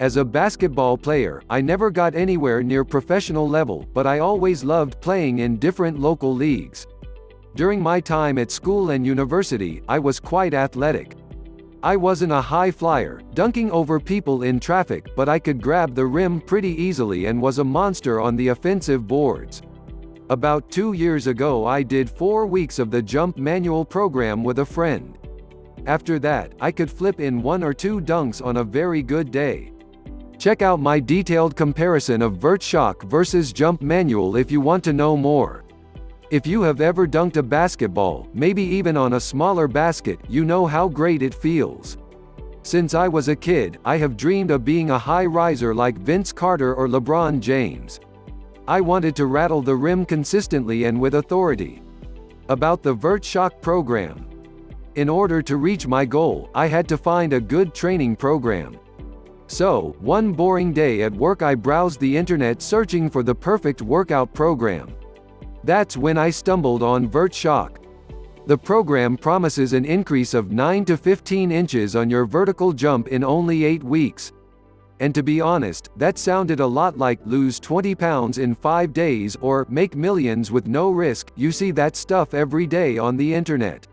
As a basketball player, I never got anywhere near professional level, but I always loved playing in different local leagues. During my time at school and university, I was quite athletic. I wasn't a high flyer, dunking over people in traffic, but I could grab the rim pretty easily and was a monster on the offensive boards. About 2 years ago I did 4 weeks of the jump manual program with a friend. After that, I could flip in 1 or 2 dunks on a very good day. Check out my detailed comparison of Vert Shock versus jump manual if you want to know more. If you have ever dunked a basketball, maybe even on a smaller basket, you know how great it feels. Since I was a kid, I have dreamed of being a high riser like Vince Carter or LeBron James. I wanted to rattle the rim consistently and with authority. About the Vert Shock program. In order to reach my goal, I had to find a good training program. So, one boring day at work I browsed the internet searching for the perfect workout program. That's when I stumbled on Vert Shock. The program promises an increase of 9 to 15 inches on your vertical jump in only 8 weeks. And to be honest, that sounded a lot like lose 20 pounds in 5 days or make millions with no risk. You see that stuff every day on the internet.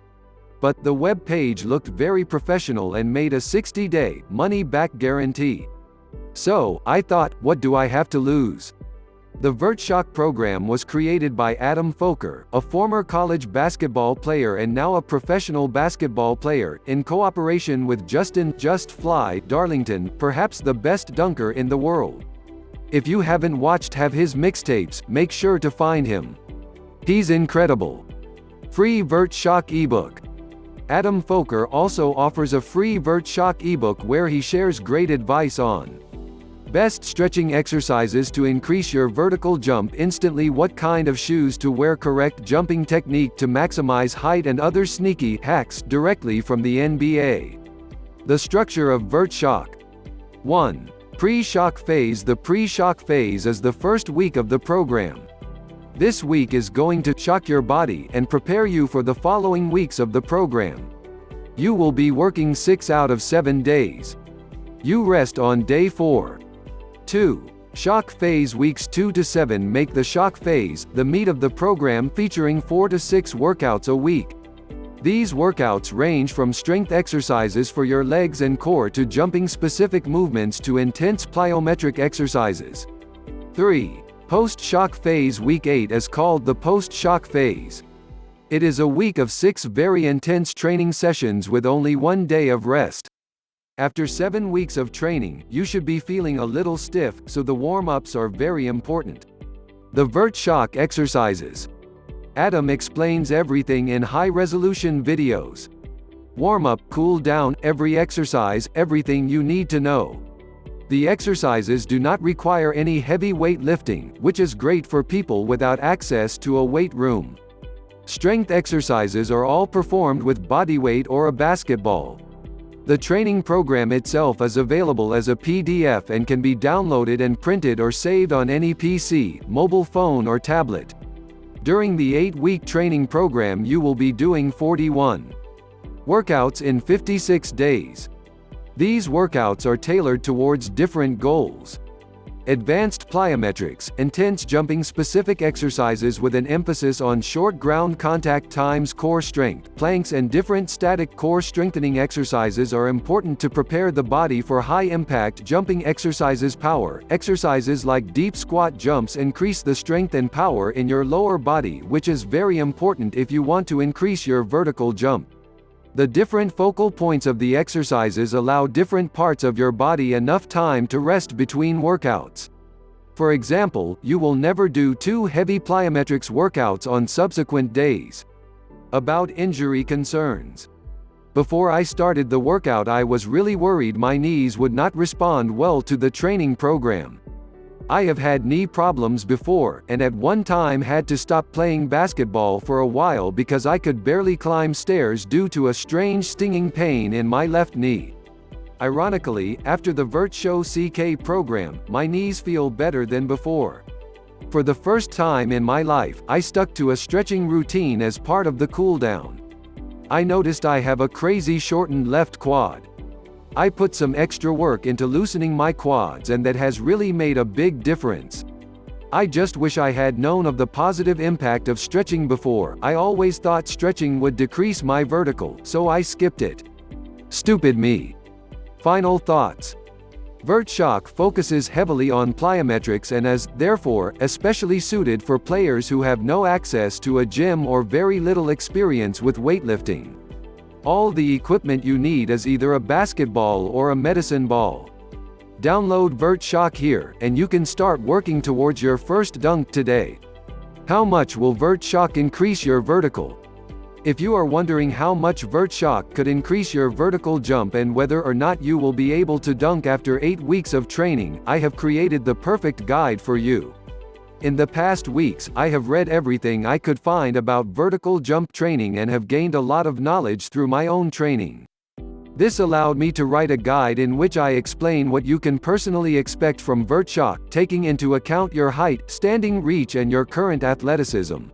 But the web page looked very professional and made a 60-day money-back guarantee. So, I thought, what do I have to lose? The Vert Shock program was created by Adam Foker, a former college basketball player and now a professional basketball player, in cooperation with Justin "Just Fly" Darlington, perhaps the best dunker in the world. If you haven't watched his mixtapes, make sure to find him. He's incredible. Free Vert Shock ebook. Adam Foker also offers a free Vert Shock ebook where he shares great advice on best stretching exercises to increase your vertical jump instantly, what kind of shoes to wear, correct jumping technique to maximize height, and other sneaky hacks directly from the NBA. The structure of Vert Shock. 1. Pre-shock phase. The pre-shock phase is the first week of the program. This week is going to shock your body and prepare you for the following weeks of the program. You will be working 6 out of 7 days. You rest on day 4. 2. Shock phase. Weeks 2 to 7 make the shock phase, the meat of the program, featuring 4 to 6 workouts a week. These workouts range from strength exercises for your legs and core to jumping specific movements to intense plyometric exercises. 3. Post-shock phase. Week 8 is called the post-shock phase. It is a week of 6 very intense training sessions with only 1 day of rest. After 7 weeks of training, you should be feeling a little stiff, so the warm-ups are very important. The Vert Shock exercises. Adam explains everything in high-resolution videos. Warm-up, cool down, every exercise, everything you need to know. The exercises do not require any heavy weight lifting, which is great for people without access to a weight room. Strength exercises are all performed with bodyweight or a basketball. The training program itself is available as a PDF and can be downloaded and printed or saved on any PC, mobile phone or tablet. During the 8-week training program you will be doing 41 workouts in 56 days. These workouts are tailored towards different goals. Advanced plyometrics, intense jumping, specific exercises with an emphasis on short ground contact times core strength, planks, and different static core strengthening exercises are important to prepare the body for high-impact jumping exercises. Power exercises like deep squat jumps increase the strength and power in your lower body, which is very important if you want to increase your vertical jump. The different focal points of the exercises allow different parts of your body enough time to rest between workouts. For example, you will never do 2 heavy plyometrics workouts on subsequent days. About injury concerns. Before I started the workout I was really worried my knees would not respond well to the training program. I have had knee problems before, and at one time had to stop playing basketball for a while because I could barely climb stairs due to a strange stinging pain in my left knee. Ironically, after the Vert Shock CK program, my knees feel better than before. For the first time in my life, I stuck to a stretching routine as part of the cooldown. I noticed I have a crazy shortened left quad. I put some extra work into loosening my quads and that has really made a big difference. I just wish I had known of the positive impact of stretching before. I always thought stretching would decrease my vertical, so I skipped it. Stupid me. Final thoughts. Vert Shock focuses heavily on plyometrics and is, therefore, especially suited for players who have no access to a gym or very little experience with weightlifting. All the equipment you need is either a basketball or a medicine ball. Download Vert Shock here, and you can start working towards your first dunk today. How much will Vert Shock increase your vertical? If you are wondering how much Vert Shock could increase your vertical jump and whether or not you will be able to dunk after 8 weeks of training, I have created the perfect guide for you. In the past weeks, I have read everything I could find about vertical jump training and have gained a lot of knowledge through my own training. This allowed me to write a guide in which I explain what you can personally expect from Vert Shock, taking into account your height, standing reach and your current athleticism.